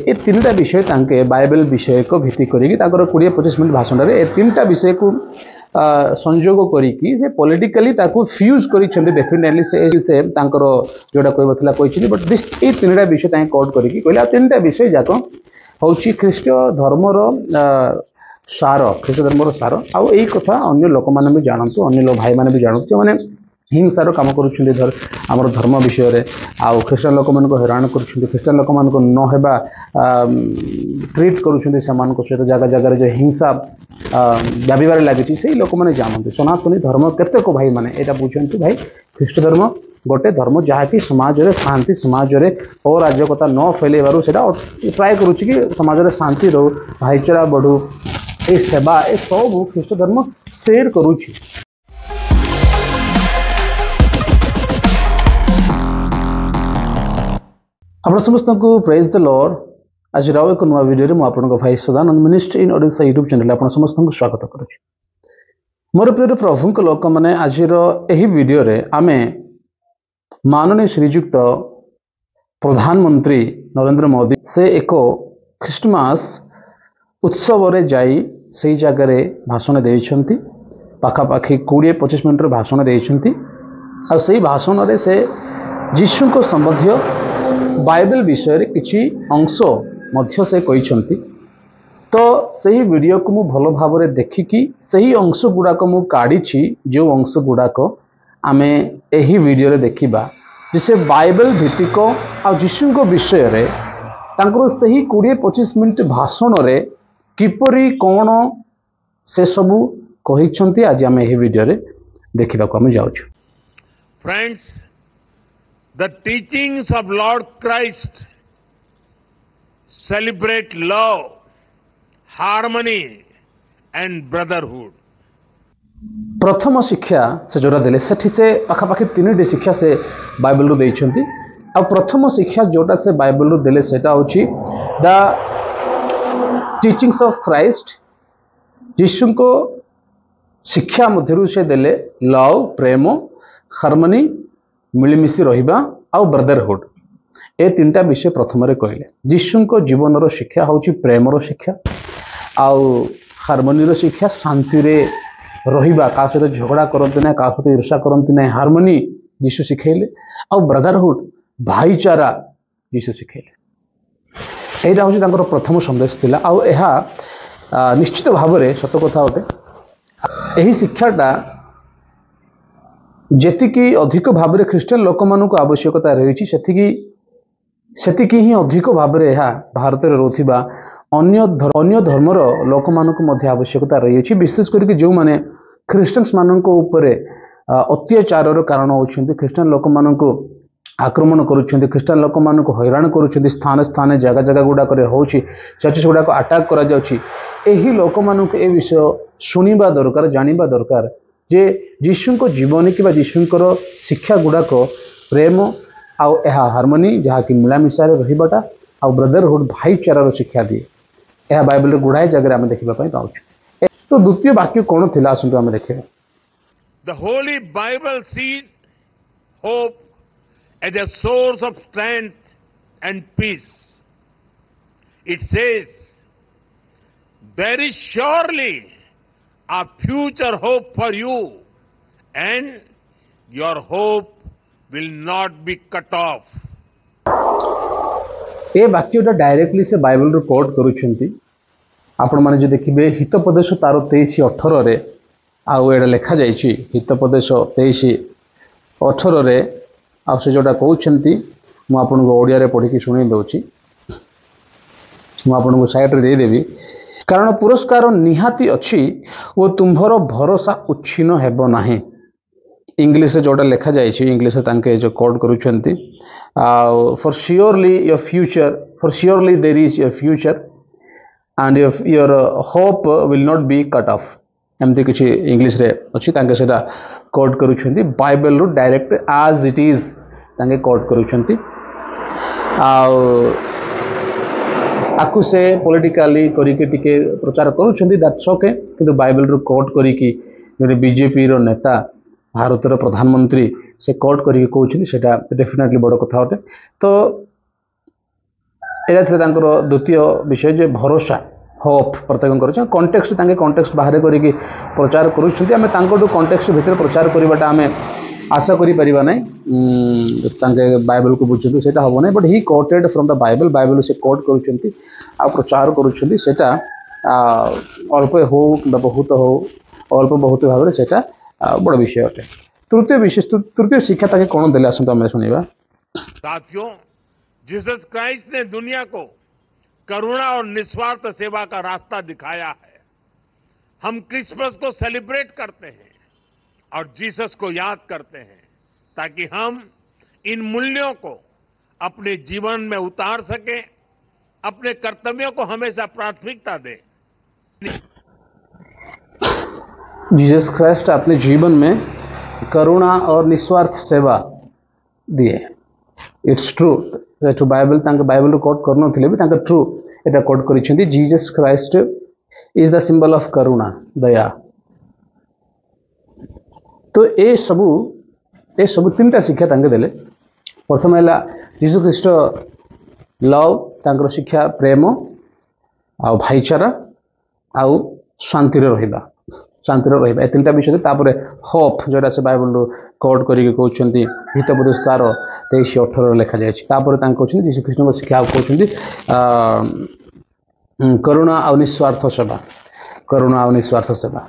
ए तीनटा विषय तांके बाइबल विषय को भित्ति करिकी ताकर 20-25 मिनिट भाषण रे ए तीनटा विषय को संयोग करिकी से पॉलिटिकली ताको फ्यूज करिसेंती डेफिनेटली से तांकर जोडा कहबो थला कहिछि बट दिस ए तीनटा विषय तां कोड करिकी कहला तीनटा विषय जाको होछि ख्रीष्ट धर्मर सार ख्रीष्ट धर्मर सार आ एई कथा अन्य लोक माने भी जानंतु अन्य लोक भाई माने भी जानंतु माने हिंसार काम करुछन्ती आमर धर्म विषय रे आ ख्रीस्टान लोक मान को हैरान करुछन्ती ख्रीस्टान लोक मान को न हेबा ट्रीट करुछन्ती समान को सहित जगह जगह जो हिंसा व्यापिबार लागिछि सेही लोक माने जानंतु सनातनी धर्म केते को भाई माने एटा बुझंतु भाई ख्रीष्ट धर्म गोटे धर्म जहाँ कि समाज रे शांति समाज रे अराजकता न फैलेबारु सेटा ट्राई करूछि कि समाज रे शांति रहू भाईचारा बढ़ू ए सेवा ए सब ख्रीष्ट धर्म शेयर करूछि। आप समस्त को प्रेज द लॉर्ड आज राव एक नुआ वीडियो मु आपन भाई Sadanand ministry in Odisha YouTube channel आप समस्त को स्वागत करुछि। मोर प्रिय प्रभु को लोक माने आज एही वीडियो रे आमे माननीय श्रीयुक्त प्रधानमंत्री नरेंद्र मोदी से एक ख्रिस्टमास उत्सव रे जाई सही जगह रे भाषण देइछंती पाखापाखी 20-25 मिनट भाषण देइछंती आ सही भाषण रे से यीशु को संबंधी बाइबल विषय रे किछि अंश मध्य से कहिछंती तो सही वीडियो को मु भलो भाव रे देखिकी सही अंश गुडा को मु काढिछि जो अंश गुडा को आमे एही वीडियो रे देखिबा जिसे बाइबल भित्तिक आ यीशु को विषय रे तांकर सही 20-25 मिनट भाषण रे किपरि कोन से सब कहिछंती आज आमे एही वीडियो रे देखिबा को हम जाउछु। Friends, the teachings of Lord Christ celebrate love, harmony and brotherhood. प्रथम शिक्षा से जोड़ा देले सेठी से पाखापाखि 3टी शिक्षा से बाइबल रू देइछंती आ प्रथम शिक्षा जोटा से बाइबल रू देले सेटा होची द टीचिंग्स ऑफ क्राइस्ट यीशु को शिक्षा मध्यरु से देले लव प्रेम हार्मनी मिलमिशी रहिबा आ ब्रदरहुड ए तीनटा विषय प्रथम रे कहले यीशु को जीवन रो शिक्षा होची प्रेम रो शिक्षा आ हार्मनी रो शिक्षा शांति रे रहिबा का सहित झगड़ा करंती ना का सहित ईर्ष्या करंती ना हार्मनी यीशु सिखैले आ ब्रदरहुड भाईचारा यीशु सिखैले एटा होची तांकर प्रथम संदेश थिला आ एहा निश्चित भाव रे सत कथा होते एही शिक्षाटा जेतिकी अधिक भाव रे ख्रिस्टियन लोक मानू को आवश्यकता रही सेतिकी ही अधिक भाव रे एहा भारत रे रोथिबा अन्य धर्मर लोक मानू को मध्य आवश्यकता रही विशेष करके जो माने ख्रिस्टियंस मानन को ऊपर अत्याचार रो कारण होछंती ख्रिस्टियन लोक मानन को आक्रमण करूछंती ख्रिस्टियन लोक मानन को हैरान करूछंती स्थान स्थान जगह जगह गुडा करे होछि चर्च गुडा को अटैक करा जाउछि एही लोक मानन को ए विषय सुनिबा दरकार जानिबा दरकार जे यीशु को जीवन कि यीशु शिक्षा गुड़ाक प्रेम आउ हार्मनी जहाँ कि मिलामिशा रहीबाटा आ ब्रदरहुड भाईचारा शिक्षा दिए यह बाइबल गुड़ाए जगह आम देखा पाऊँ। तो द्वितीय वाक्य कौन थी आसतु आम देखा The Holy Bible sees hope as a source of strength and peace. It says, there is surely a future hope for you and your hope will not be cut off. ए वाक्यटा डायरेक्टली से Bible रो quote करूछंती आपण माने जे देखिबे हितोपदेश तार 23:18 रे आउ एडा लेखा जाईछि हितोपदेश 23:18 रे आ से जोटा कहउछंती मु आपण को ओडिया रे पढी के सुनै दउछि मु आपण को साइड रे दे देबी कारण पुरस्कार निहाती अच्छी वो तुम्हार भरोसा उच्छिन्न हेबो नाही इंग्लिश से जोटा लेखा जाइछि इंग्लिश से तांके जो कोड करूछंती for surely there is your future and your hope will not be cut off एमती किछि इंग्लिश रे अछि तांके सेटा कोड करूछंती बाइबल रो डायरेक्ट एज इट इज तांके कोड करूछंती आकु से पॉलिटिकली करिके टिके प्रचार करूछंती दैट्स ओके किंतु बाइबल रो कोट करिके जे बीजेपी रो नेता भारत रो प्रधानमंत्री से कोट करिके कहउछनी सेटा डेफिनेटली बड़ कथा होते। तो एटा थे द्वितीय विषय जे भरोसा होप प्रत्येक कंटेक्स्ट कंटेक्स्ट बाहर करी प्रचार करें कंटेक्स्ट भितर प्रचार करवाटा आम आशा करें ना बाइबल को बुझे से हम ना but he coated from the Bible से कोट कर प्रचार करा अल्प हो कि बहुत हो अल्प बहुत भाव से बड़ विषय अटे। तृतीय शिक्षा ताकि कौन देले आसंत आम शुणा। साथियों, जीसस क्राइस्ट ने दुनिया को करुणा और निस्वार्थ सेवा का रास्ता दिखाया है। हम क्रिसमस को सेलिब्रेट करते हैं और जीसस को याद करते हैं ताकि हम इन मूल्यों को अपने जीवन में उतार सकें, अपने कर्तव्यों को हमेशा प्राथमिकता दें। जीसस क्राइस्ट अपने जीवन में करुणा और निस्वार्थ सेवा दिए। इट्स ट्रू जो बाइबल कोट करनथिले भी ट्रू एटा कोट करिसेंती। Jesus Christ is the symbol of करुणा दया। तो ए सबु तीनटा शिक्षा तांके देले। प्रथम है जीसस ख्रीस्ट लव तांकर शिक्षा प्रेम आ भाईचारा आउ शांति रहिबा ए तीनटा विषय तापरे होप जोटा से बाइबल कोट करिके कहउछंती हितोपदेश 23:18 लिखा जाय छी। तापरे तांको कहउछंती जीसस ख्रीस्ट को शिक्षा कहउछंती करुणा आ निस्वार्थ सेवा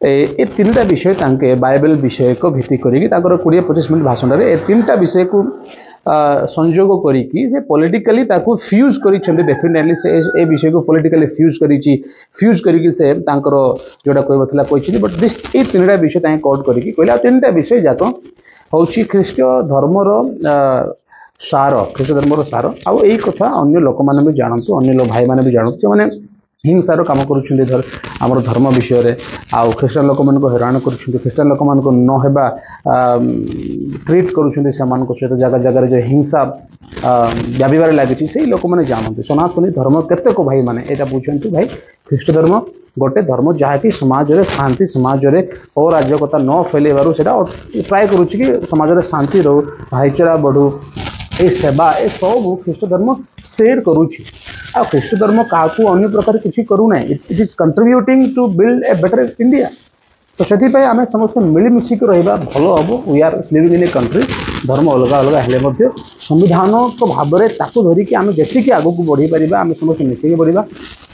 ए तीनटा विषय तांके बाइबल विषय को भित्ति करिके 20-25 मिनट भाषण रे ए तीनटा विषय को संयोग करिकी से पॉलिटिकली ताको फ्यूज करिसेंती। डेफिनेटली से ए विषय को पॉलिटिकली फ्यूज करिकी से तांकर जोटा कहबथला कहिछि बट दिस ए तीनटा विषय तांके कोट करिकी कहला तीनटा विषय जाक होछि ख्रीष्ट धर्मर सार आ एई कथा अन्य लोक माने भी जानतु, अन्य लोक भाई माने भी जानतु से माने हिंसार काम कर आमर धर्म विषय रे आउ ख्रीस्टान लोक मान को हैरान कर ख्रीस्टान लोक मान को न हेबा ट्रीट कर सहित जगह जगह जो हिंसा व्यापार लगी से लोक मैंने जानते सनातनी धर्म केतेक भाई माने एटा बुझंतु भाई ख्रीष्ट धर्म गोटे धर्म जहाँकि समाज रे शांति समाज रे अराजकता न फैलेबारु सेटा ट्राए करुच्ची कि समाज रे शांति रहू भाईचारा बढ़ू ए सेवा ए सब ख्रीष्ट धर्म शेयर करुच्ची। आ ख्रीष्ट धर्म क्या अन्य प्रकार किसी करूना it is contributing to build a better India. तो से आम समस्त मिलमिशिक रहा भल हम we are living in a country धर्म अलग अलग हेले संविधान भाव में धरिकी आम जी आग को बढ़ी पार आम समस्त मिसिक बढ़ा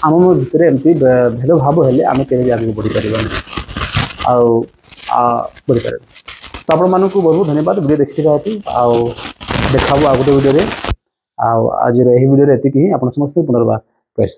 आम भितर एमती भेदभाव हेले आम के आगे बढ़ी पार बढ़ी पार। तो आपण मानक बहुत बहुत धन्यवाद वीडियो देखते आउ देखा आ गोटे वीडियो आज यही वीडियो एति ही आप समस्त पुनर्बार प्रेस।